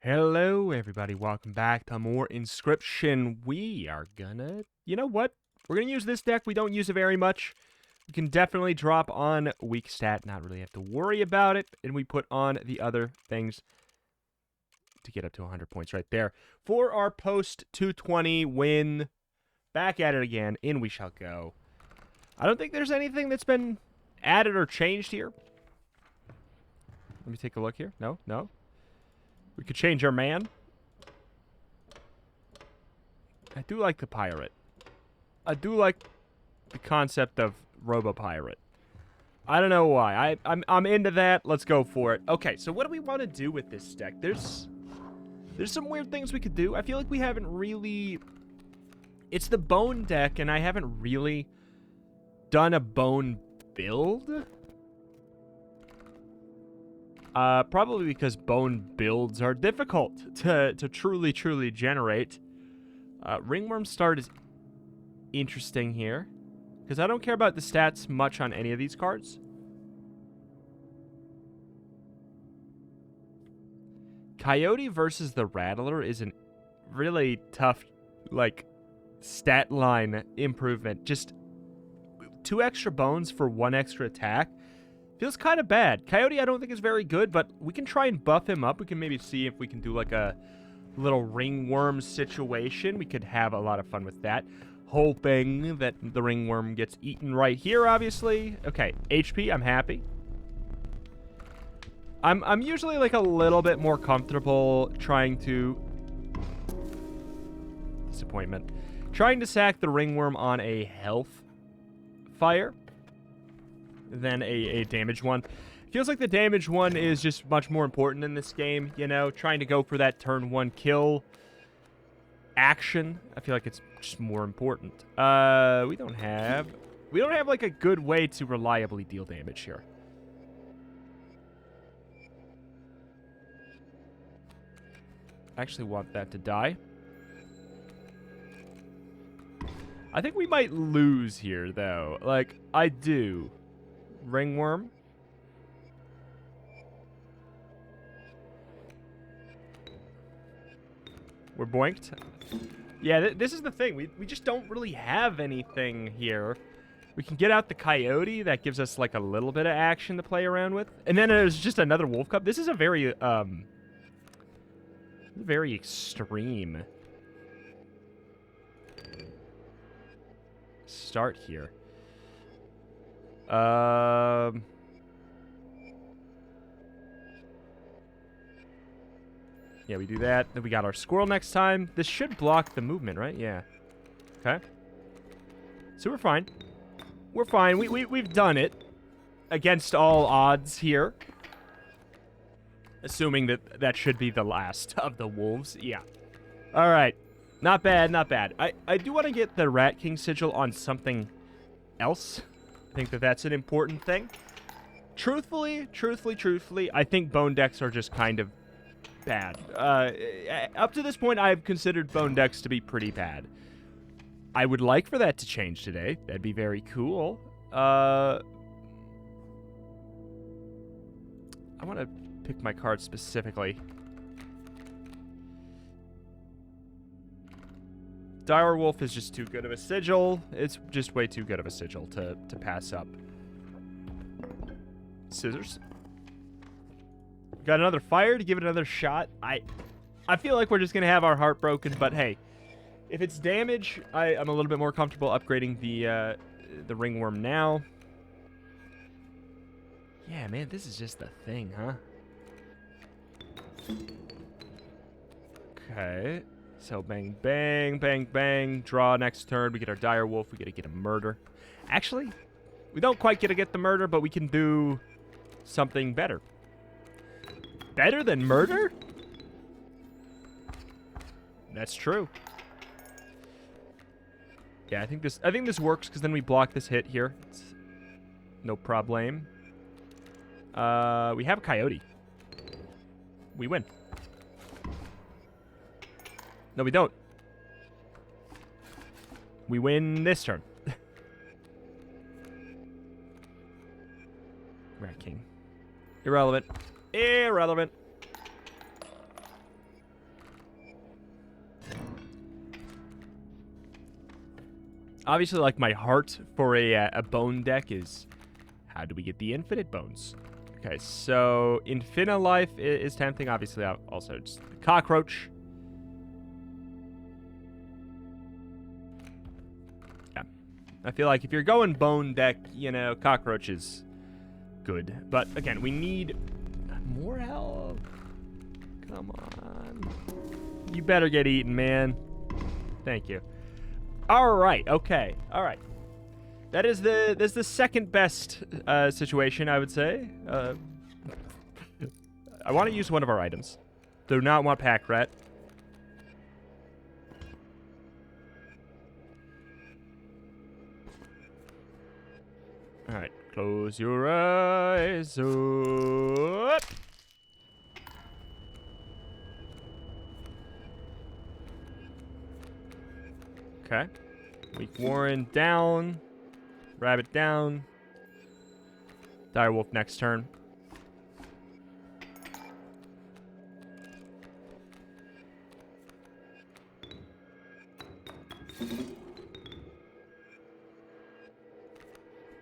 Hello, everybody. Welcome back to more Inscryption. We are gonna... You know what? We're gonna use this deck. We don't use it very much. We can definitely drop on weak stat, not really have to worry about it. And we put on the other things to get up to 100 points right there. For our post-220 win, back at it again. In we shall go. I don't think there's anything that's been added or changed here. Let me take a look here. No, no. We could change our man. I do like the pirate. I do like the concept of robo-pirate. I don't know why. I'm into that. Let's go for it. Okay, so what do we want to do with this deck? There's some weird things we could do. I feel like we haven't really... It's the bone deck, and I haven't really done a bone build. Probably because bone builds are difficult to truly generate. Ringworm start is interesting here, because I don't care about the stats much on any of these cards. Coyote versus the Rattler is a really tough, like, stat line improvement. Just 2 extra bones for 1 extra attack. Feels kind of bad. Coyote I don't think is very good, but we can try and buff him up. We can maybe see if we can do like a little ringworm situation. We could have a lot of fun with that. Hoping that the ringworm gets eaten right here, obviously. Okay, HP, I'm happy. I'm usually like a little bit more comfortable trying to... Disappointment. Trying to sack the ringworm on a health fire than a damage one. Feels like the damage one is just much more important in this game, you know, trying to go for that turn 1 kill action. I feel like it's just more important. We don't have like a good way to reliably deal damage here. I actually want that to die. I think we might lose here though. Like, I do. Ringworm. We're boinked. Yeah, this is the thing. We just don't really have anything here. We can get out the Coyote. That gives us, like, a little bit of action to play around with. And then there's just another Wolf Cub. This is a very, very extreme start here. Yeah, we do that. Then we got our squirrel next time. This should block the movement, right? Yeah. Okay. So we're fine. We're fine. We've done it against all odds here. Assuming that that should be the last of the wolves. Yeah. All right. Not bad, not bad. I do want to get the Rat King sigil on something else. I think that that's an important thing. Truthfully, I think bone decks are just kind of bad. Up to this point, I've considered bone decks to be pretty bad. I would like for that to change today. That'd be very cool. I want to pick my card specifically. Dire Wolf is just too good of a sigil. It's just way too good of a sigil to pass up. Scissors. Got another fire to give it another shot. I feel like we're just going to have our heart broken, but hey. If it's damage, I'm a little bit more comfortable upgrading the ringworm now. Yeah, man, this is just the thing, huh? Okay. So bang, bang, bang, bang. Draw next turn. We get our Dire Wolf. We got to get a murder. Actually, we don't quite get the murder, but we can do something better. Better than murder? That's true. Yeah, I think this works because then we block this hit here. It's no problem. We have a Coyote. We win. No, we don't. We win this turn. Rat King. Irrelevant. Irrelevant. Obviously, like, my heart for a bone deck is, how do we get the infinite bones? Okay, so Infinilife is tempting. Obviously, also just cockroach. Yeah. I feel like if you're going bone deck, you know, cockroach is good. But, again, we need more help. Come on. You better get eaten, man. Thank you. All right, okay. All right. That's the second best situation, I would say. I want to use one of our items. Do not want pack rat. All right, close your eyes. Okay. Weak Warren down. Rabbit down. Direwolf next turn.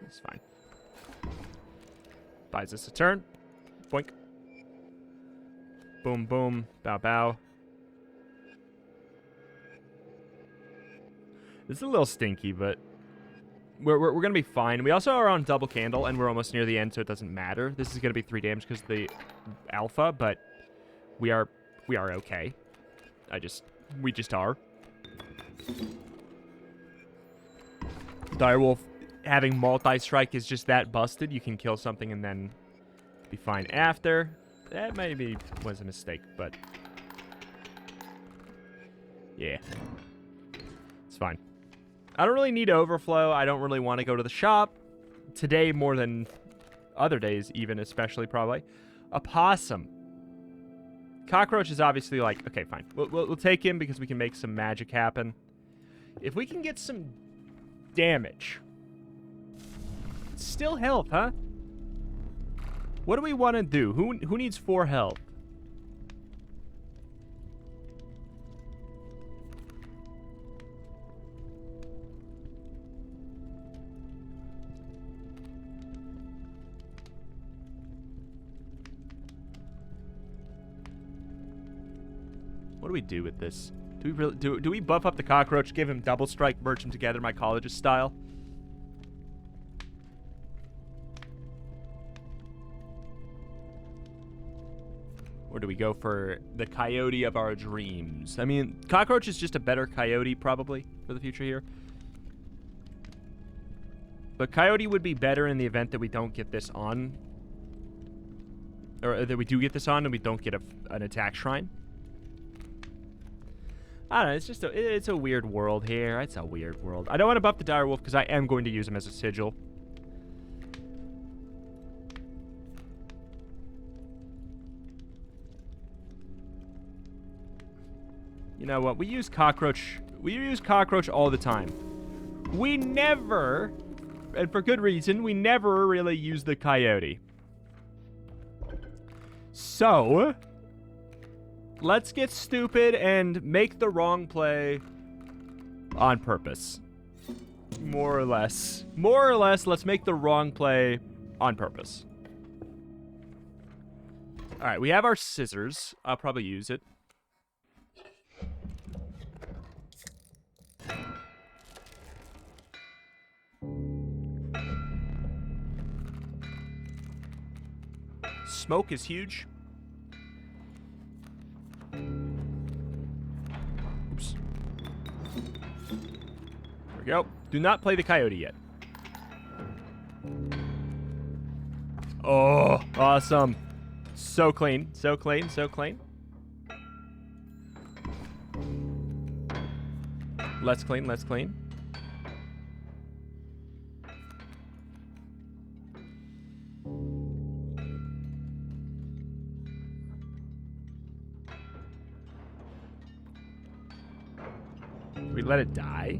That's fine. Buys us a turn. Boink. Boom, boom. Bow, bow. This is a little stinky, but we're going to be fine. We also are on double candle, and we're almost near the end, so it doesn't matter. This is going to be 3 damage because of the alpha, but we are okay. We just are. Direwolf having multi-strike is just that busted. You can kill something and then be fine after. That maybe was a mistake, but yeah. It's fine. I don't really need overflow. I don't really want to go to the shop. Today more than other days even, especially probably. A possum. Cockroach is obviously like, okay, fine. We'll take him because we can make some magic happen. If we can get some damage. Still health, huh? What do we want to do? Who needs 4 health? What do we do with this? Do we really do we buff up the cockroach, give him double strike, merge them together, mycologist style? Or do we go for the coyote of our dreams? I mean, cockroach is just a better coyote probably for the future here. But coyote would be better in the event that we don't get this on. Or that we do get this on and we don't get an attack shrine. I don't know, it's just it's a weird world here. It's a weird world. I don't want to buff the direwolf because I am going to use him as a sigil. You know what? We use cockroach all the time. We never, and for good reason, we never really use the coyote. So let's get stupid and make the wrong play on purpose. More or less. More or less, let's make the wrong play on purpose. Alright, we have our scissors. I'll probably use it. Smoke is huge. Oops. There we go. Do not play the coyote yet. Oh, awesome. So clean. So clean. So clean. Let's clean. Let's clean. We let it die.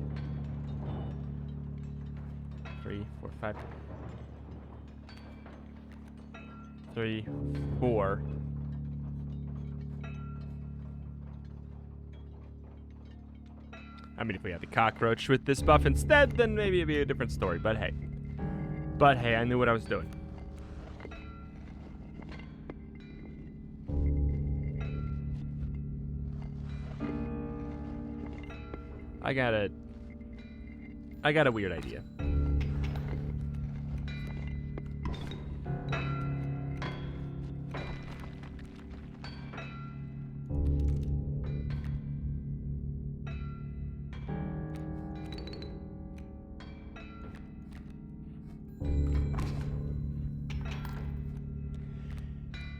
3, 4, 5. 3, 4. I mean, if we had the cockroach with this buff instead, then maybe it'd be a different story. But hey. But hey, I knew what I was doing. I got a weird idea.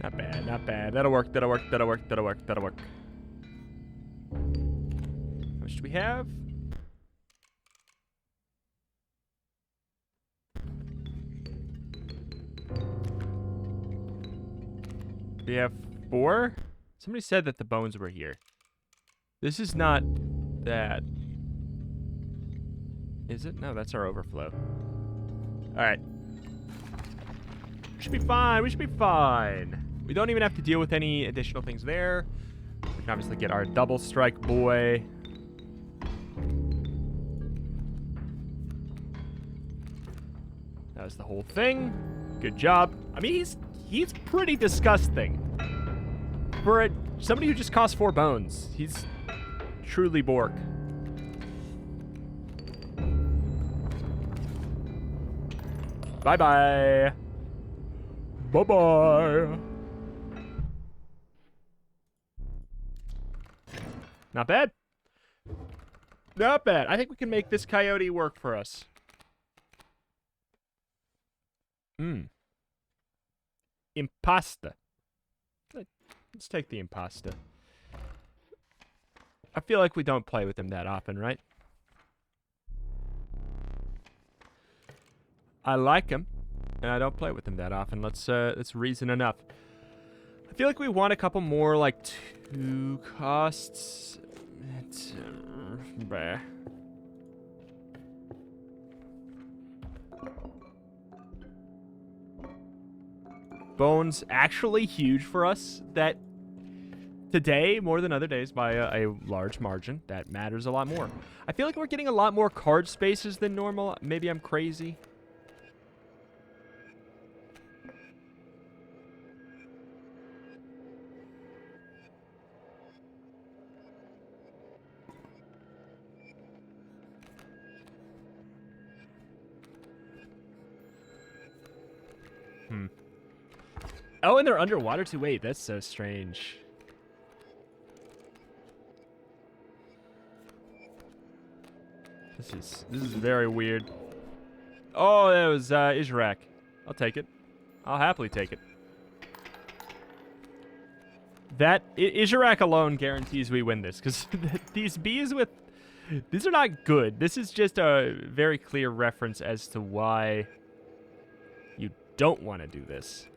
Not bad, not bad. That'll work, that'll work, that'll work, that'll work, that'll work. How much do we have? We have 4? Somebody said that the bones were here. This is not that. Is it? No, that's our overflow. Alright. We should be fine. We should be fine. We don't even have to deal with any additional things there. We can obviously get our double strike boy. That was the whole thing. Good job. I mean, he's pretty disgusting. For somebody who just costs 4 bones, he's truly Bork. Bye-bye. Bye-bye. Not bad. Not bad. I think we can make this coyote work for us. Impasta. Let's take the impasta. I feel like we don't play with him that often, right? I like him, and I don't play with him that often. Let's reason enough. I feel like we want a couple more, like, 2 costs. It's, bah. Bones actually huge for us. That today, more than other days, by a large margin. That matters a lot more. I feel like we're getting a lot more card spaces than normal. Maybe I'm crazy. Oh, and they're underwater too. Wait, that's so strange. This is very weird. Oh, that was Isharak. I'll take it. I'll happily take it. That Isharak alone guarantees we win this, because these bees with these are not good. This is just a very clear reference as to why you don't want to do this.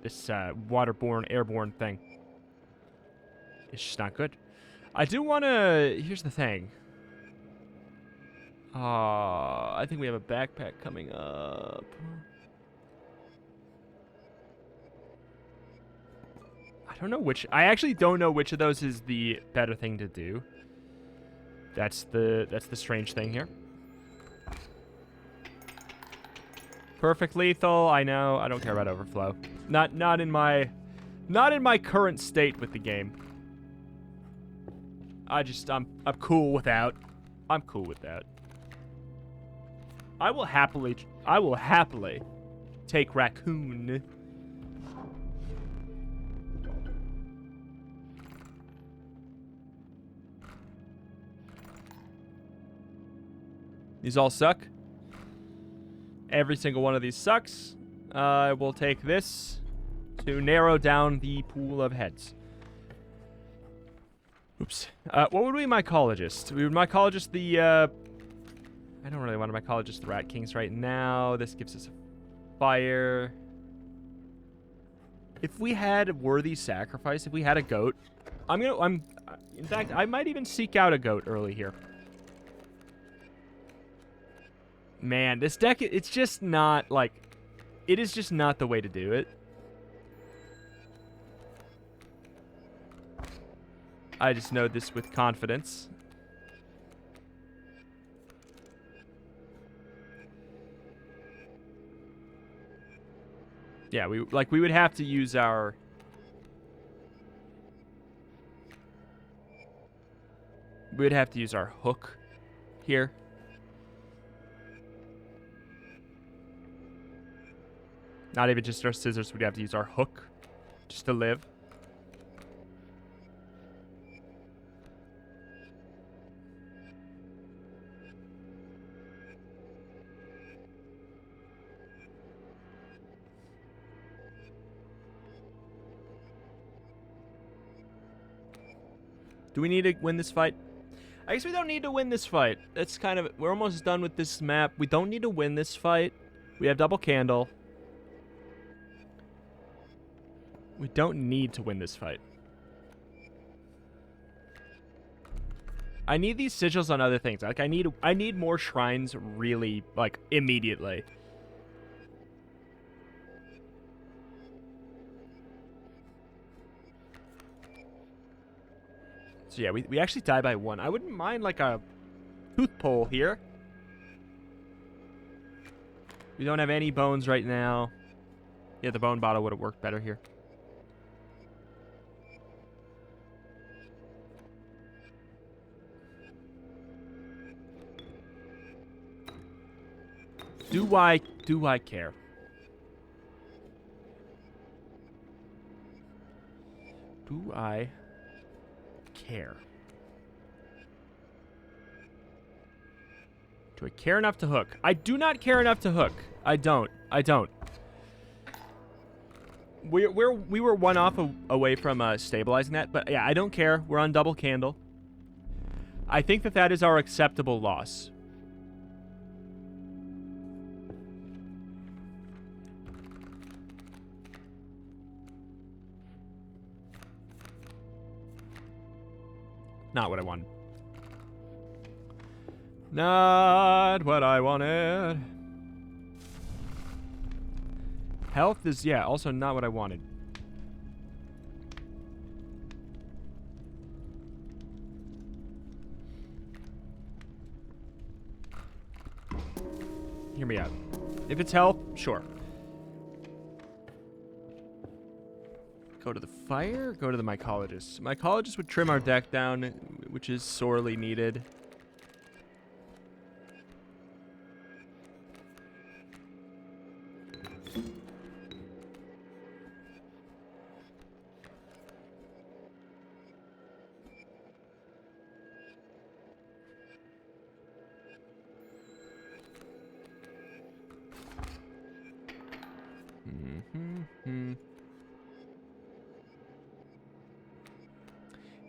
This waterborne, airborne thing. It's just not good. I do want to... Here's the thing. I think we have a backpack coming up. I don't know which... I actually don't know which of those is the better thing to do. That's the strange thing here. Perfect lethal, I know. I don't care about overflow. Not in my current state with the game. I'm cool without. I'm cool with that. I will happily take raccoon. These all suck. Every single one of these sucks. I will take this to narrow down the pool of heads. Oops. What would we mycologist? We would mycologist the, I don't really want to mycologist the Rat Kings right now. This gives us a fire. If we had a worthy sacrifice, if we had a goat, in fact, I might even seek out a goat early here. Man, this deck, it's just not, like, it is just not the way to do it. I just know this with confidence. Yeah, we would have to use our... We would have to use our hook here. Not even just our scissors. We'd have to use our hook just to live. Do we need to win this fight? I guess we don't need to win this fight. That's kind of... We're almost done with this map. We don't need to win this fight. We have double candle. We don't need to win this fight. I need these sigils on other things. Like, I need more shrines really, like, immediately. So yeah, we actually die by 1. I wouldn't mind like a tooth pull here. We don't have any bones right now. Yeah, the bone bottle would have worked better here. Do I care? Do I care? Do I care enough to hook? I do not care enough to hook. I don't. We were one off away from stabilizing that, but yeah, I don't care. We're on double candle. I think that is our acceptable loss. Not what I wanted. Not what I wanted. Health is, yeah, also not what I wanted. Hear me out. If it's health, sure. Go to the fire, go to the mycologist. Mycologist would trim our deck down, which is sorely needed.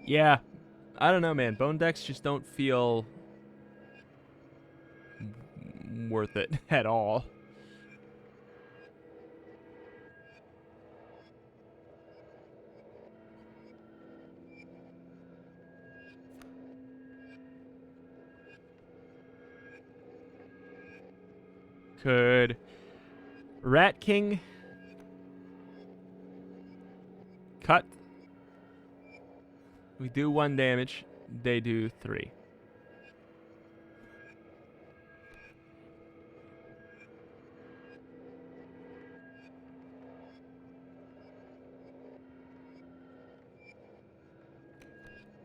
Yeah, I don't know, man. Bone decks just don't feel worth it at all. Could Rat King cut? We do 1 damage. They do 3.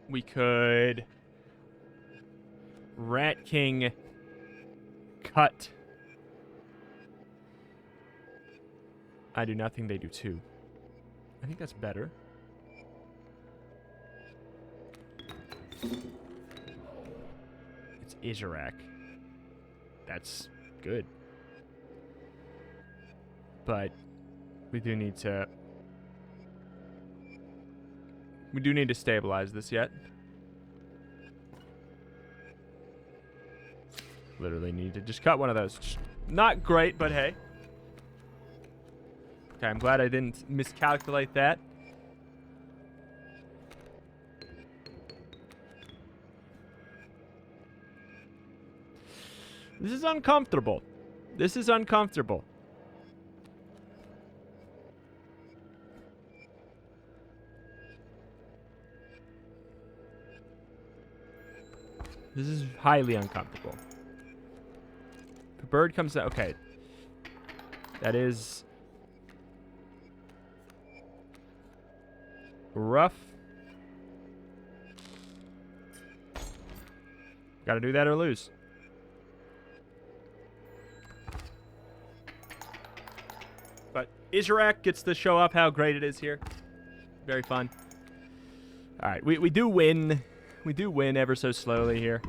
We could Rat King cut. I do nothing, they do 2. I think that's better. It's Izarak. That's good. But we do need to stabilize this yet. Literally need to just cut one of those. Not great, but hey. Okay, I'm glad I didn't miscalculate that. This is uncomfortable. This is uncomfortable. This is highly uncomfortable. If a bird comes out... Okay. That is... rough. Gotta do that or lose. But Isaac gets to show up how great it is here. Very fun. Alright, we do win. We do win ever so slowly here.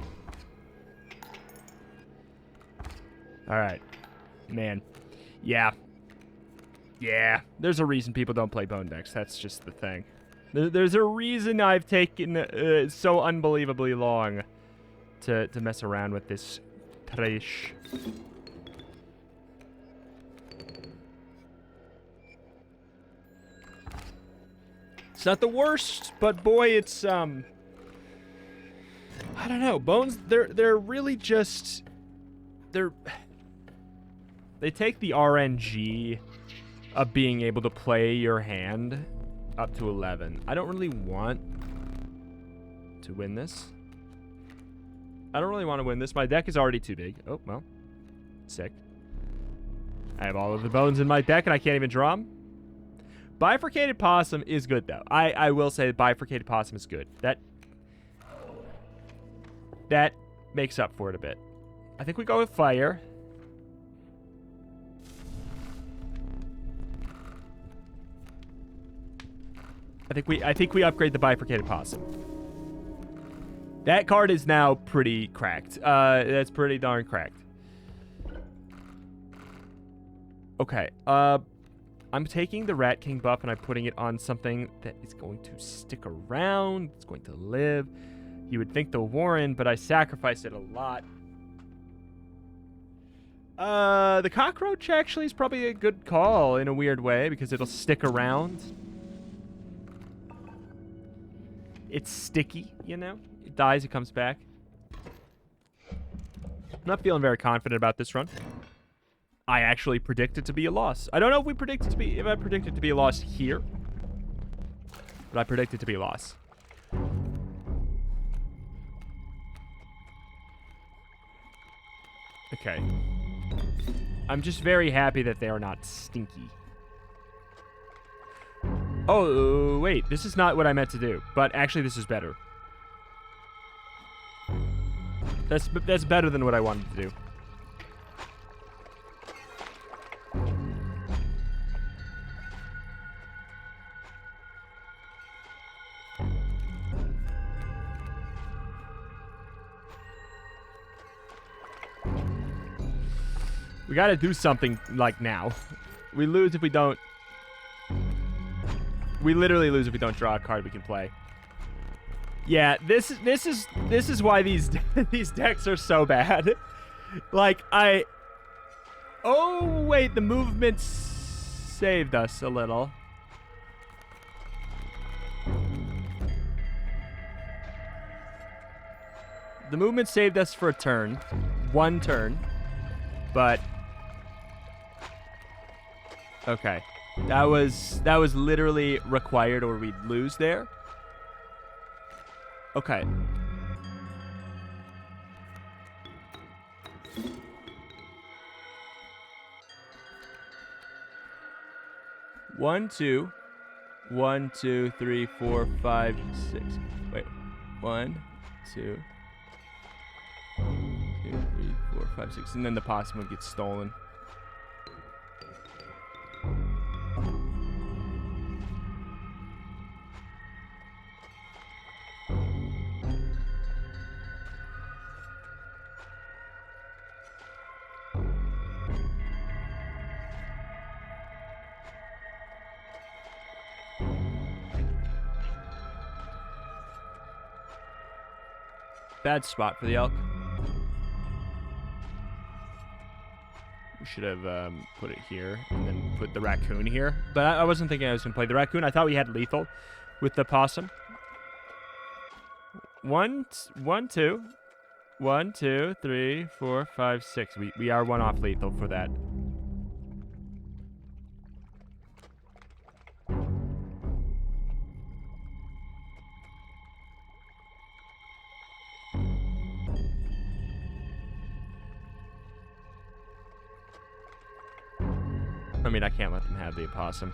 Alright. Man. Yeah. Yeah. There's a reason people don't play bone decks. That's just the thing. There's a reason I've taken so unbelievably long to mess around with this trash. It's not the worst, but boy, it's I don't know. Bones, they're really just they take the RNG of being able to play your hand up to 11. I don't really want to win this. I don't really want to win this. My deck is already too big. Oh, well. Sick. I have all of the bones in my deck, and I can't even draw them. Bifurcated Possum is good, though. I will say Bifurcated Possum is good. That makes up for it a bit. I think we go with Fire. I think we upgrade the Bifurcated Possum. That card is now pretty cracked. That's pretty darn cracked. Okay. I'm taking the Rat King buff and I'm putting it on something that is going to stick around. It's going to live. You would think the Warren, but I sacrificed it a lot. The Cockroach actually is probably a good call in a weird way because it'll stick around. It's sticky, you know? It dies, it comes back. I'm not feeling very confident about this run. I actually predict it to be a loss. I don't know if I predict it to be a loss here. But I predict it to be a loss. Okay. I'm just very happy that they are not stinky. Oh, wait. This is not what I meant to do. But actually, this is better. That's better than what I wanted to do. We gotta do something, like, now. We lose if we don't... We literally lose if we don't draw a card we can play. Yeah, this is why these these decks are so bad. Like, oh, wait, the movement saved us a little. The movement saved us for a turn. One turn. But... Okay. That was literally required or we'd lose there. Okay. One, two, 3, 4, 5, 6. Wait. 1, 2, 3, 4, 5, 6. And then the possum would get stolen. Bad spot for the elk. We should have put it here and then put the raccoon here. But I wasn't thinking I was going to play the raccoon. I thought we had lethal with the possum. 1, 2. 1, 2, 3, 4, 5, 6. We are one off lethal for that. I mean, I can't let them have the opossum.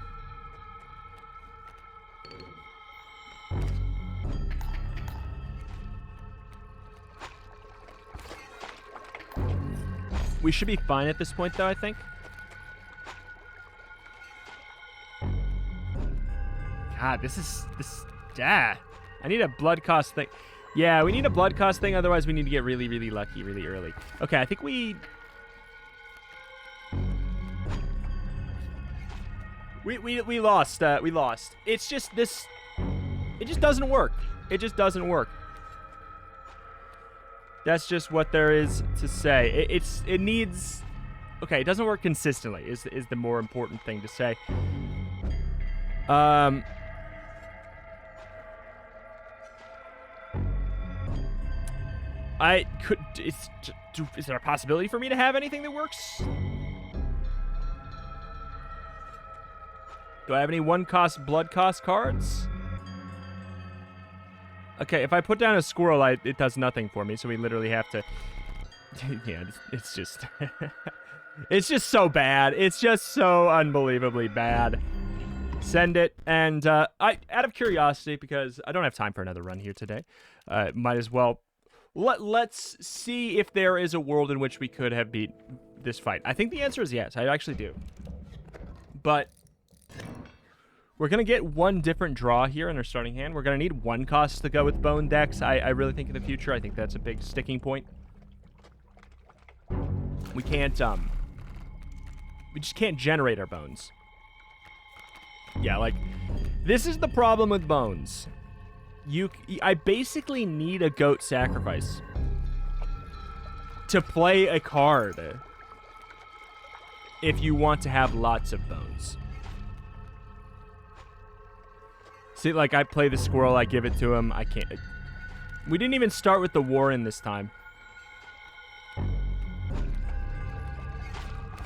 We should be fine at this point, though, I think. God, yeah. I need a blood cost thing. Yeah, we need a blood cost thing, otherwise we need to get really, really lucky really early. Okay, I think we lost. We lost. It's just this. It just doesn't work. It just doesn't work. That's just what there is to say. It needs. Okay, it doesn't work consistently. Is the more important thing to say. I could. Is there a possibility for me to have anything that works? Do I have any one-cost, blood-cost cards? Okay, if I put down a squirrel, it does nothing for me, so we literally have to... Yeah, it's just... It's just so bad. It's just so unbelievably bad. Send it, and out of curiosity, because I don't have time for another run here today, might as well... Let's see if there is a world in which we could have beat this fight. I think the answer is yes. I actually do. But... we're going to get one different draw here in our starting hand. We're going to need one cost to go with bone decks. I really think in the future, I think that's a big sticking point. We can't, we just can't generate our bones. Yeah, like, this is the problem with bones. I basically need a goat sacrifice to play a card if you want to have lots of bones. See, like, I play the squirrel, I give it to him, I can't... We didn't even start with the Warren this time.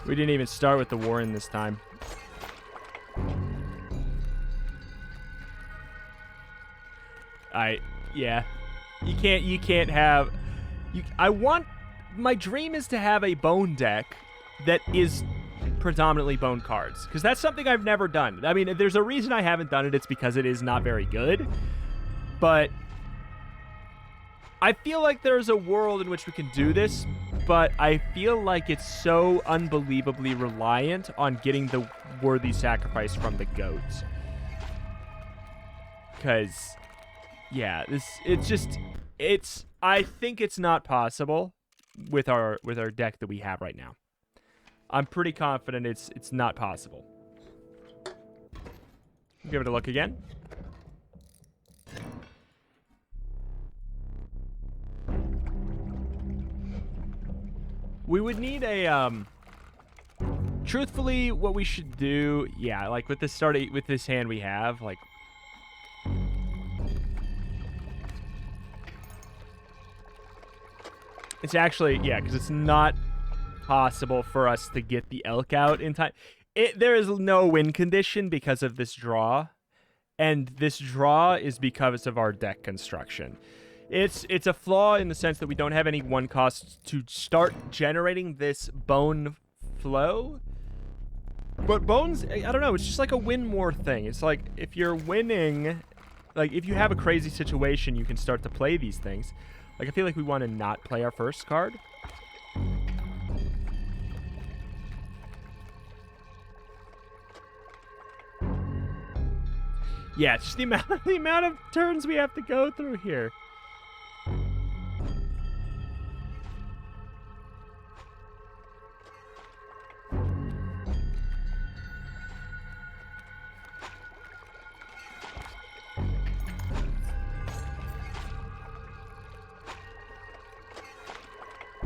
We didn't even start with the Warren this time. Yeah. You can't have... my dream is to have a bone deck that is... predominantly bone cards, because that's something I've never done. I mean, if there's a reason I haven't done it, it's because it is not very good. But I feel like there's a world in which we can do this, but I feel like it's so unbelievably reliant on getting the worthy sacrifice from the goats. Because, yeah, I think it's not possible with our deck that we have right now. I'm pretty confident it's not possible. Give it a look again. We would need a truthfully, what we should do, yeah, like with this hand we have, like, it's actually, yeah, because it's not possible for us to get the elk out in time. There is no win condition because of this draw, and this draw is because of our deck construction. It's a flaw in the sense that we don't have any one cost to start generating this bone flow. But bones, I don't know, it's just like a win more thing. It's like if you're winning, like if you have a crazy situation, you can start to play these things. Like I feel like we want to not play our first card. Yeah, it's just the amount of turns we have to go through here.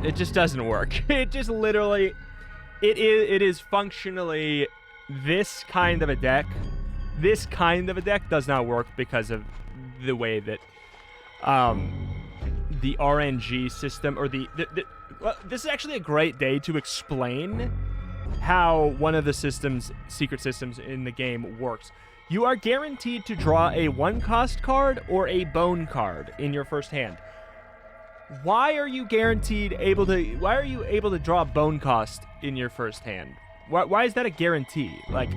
It just doesn't work. It just literally, it is functionally this kind of a deck. This kind of a deck does not work because of the way that the RNG system, or well, this is actually a great day to explain how one of the secret systems in the game works. You are guaranteed to draw a one-cost card or a bone card in your first hand. Why are you able to draw bone cost in your first hand? Why is that a guarantee? Like,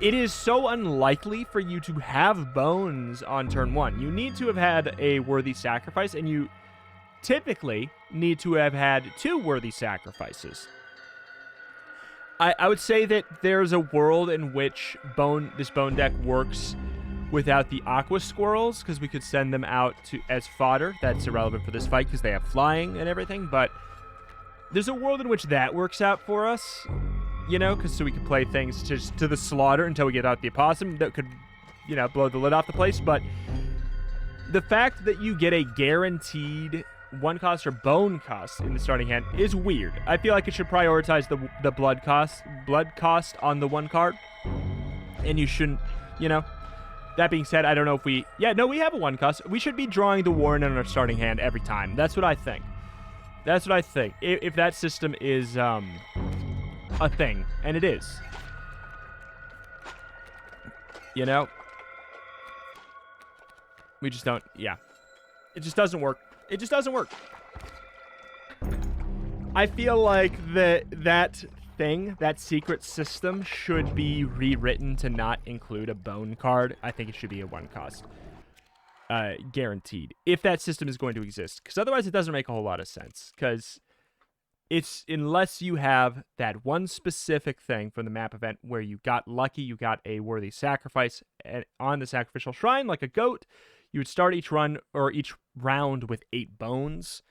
it is so unlikely for you to have bones on turn 1. You need to have had a worthy sacrifice, and you typically need to have had 2 worthy sacrifices. I would say that there's a world in which this bone deck works without the aqua squirrels, because we could send them out as fodder. That's irrelevant for this fight because they have flying and everything, but there's a world in which that works out for us, you know, because so we can play things to the slaughter until we get out the opossum that could, you know, blow the lid off the place. But the fact that you get a guaranteed 1 cost or bone cost in the starting hand is weird. I feel like it should prioritize the blood cost on the 1 card, and you shouldn't, you know. That being said, I don't know if we have a 1 cost. We should be drawing the Warren in our starting hand every time. That's what I think. That's what I think. If that system is a thing, and it is, you know, we just don't. Yeah, it just doesn't work. It just doesn't work. I feel like that secret system should be rewritten to not include a bone card. I think it should be a 1 cost. Guaranteed. If that system is going to exist. Because otherwise it doesn't make a whole lot of sense. Because unless you have that one specific thing from the map event where you got lucky, you got a worthy sacrifice on the sacrificial shrine, like a goat, you would start each run or each round with 8 bones.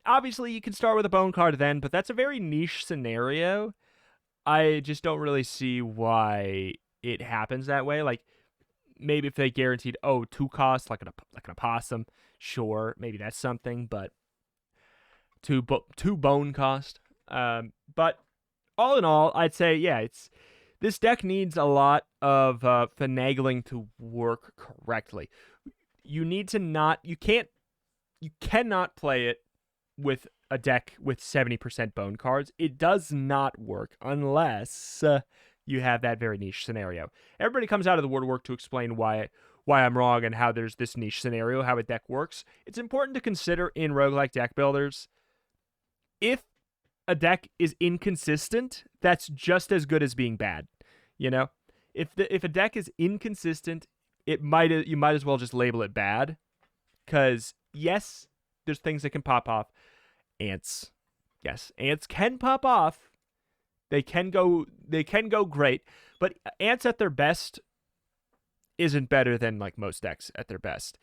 Obviously, you can start with a bone card then, but that's a very niche scenario. I just don't really see why it happens that way. Like, maybe if they guaranteed, 2 costs, like an opossum, sure, maybe that's something, but 2 bone cost. But all in all, I'd say, yeah, this deck needs a lot of finagling to work correctly. You cannot play it with a deck with 70% bone cards. It does not work unless you have that very niche scenario. Everybody comes out of the woodwork to explain why I'm wrong and how there's this niche scenario, how a deck works. It's important to consider in roguelike deck builders, if a deck is inconsistent, that's just as good as being bad. You know, if a deck is inconsistent, you might as well just label it bad, because yes, there's things that can pop off. Ants, yes, ants can pop off. They can go great, but ants at their best isn't better than like most decks at their best.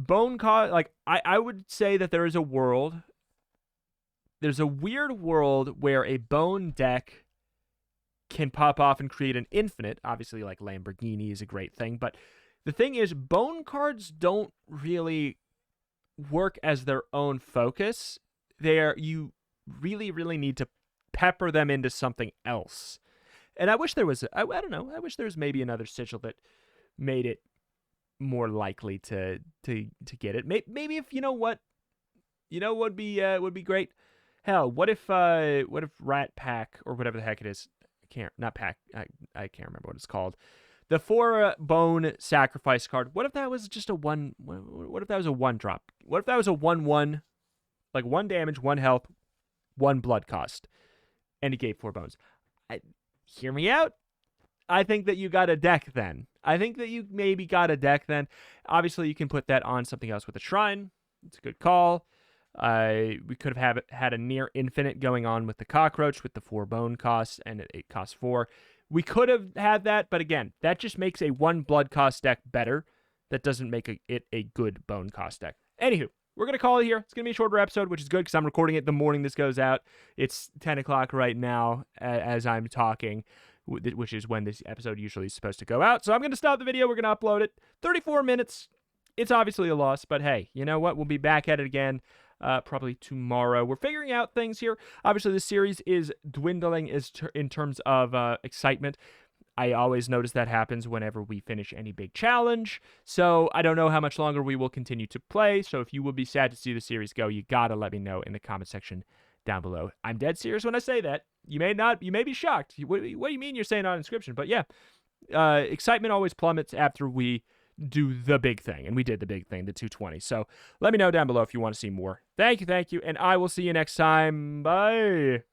I would say that there is a world. There's a weird world where a bone deck can pop off and create an infinite. Obviously, like Lamborghini is a great thing, but the thing is, bone cards don't really work as their own focus. You really, really need to pepper them into something else. And I wish there was, I don't know, I wish there was maybe another sigil that made it more likely to get it. Maybe if, you know what would be great? Hell, what if Rat Pack, or whatever the heck it is, I can't remember what it's called. The 4 bone sacrifice card. What if that was just a 1? What if that was a 1 drop? What if that was a 1/1, like 1 damage, 1 health, 1 blood cost, and he gave 4 bones? Hear me out. I think that you got a deck then. I think that you maybe got a deck then. Obviously, you can put that on something else with a shrine. It's a good call. We could have had a near infinite going on with the cockroach with the 4 bone costs, and it costs 4. We could have had that, but again, that just makes a 1 blood cost deck better. That doesn't make it a good bone cost deck. Anywho, we're going to call it here. It's going to be a shorter episode, which is good because I'm recording it the morning this goes out. It's 10 o'clock right now as I'm talking, which is when this episode usually is supposed to go out. So I'm going to stop the video. We're going to upload it. 34 minutes. It's obviously a loss, but hey, you know what? We'll be back at it again. Probably tomorrow. We're figuring out things here. Obviously, the series is dwindling in terms of excitement. I always notice that happens whenever we finish any big challenge. So I don't know how much longer we will continue to play. So if you would be sad to see the series go, you gotta let me know in the comment section down below. I'm dead serious when I say that. You may be shocked. What do you mean you're saying on Inscryption? But yeah, excitement always plummets after we do the big thing, and we did the big thing, the 220. So let me know down below if you want to see more. Thank you, and I will see you next time. Bye.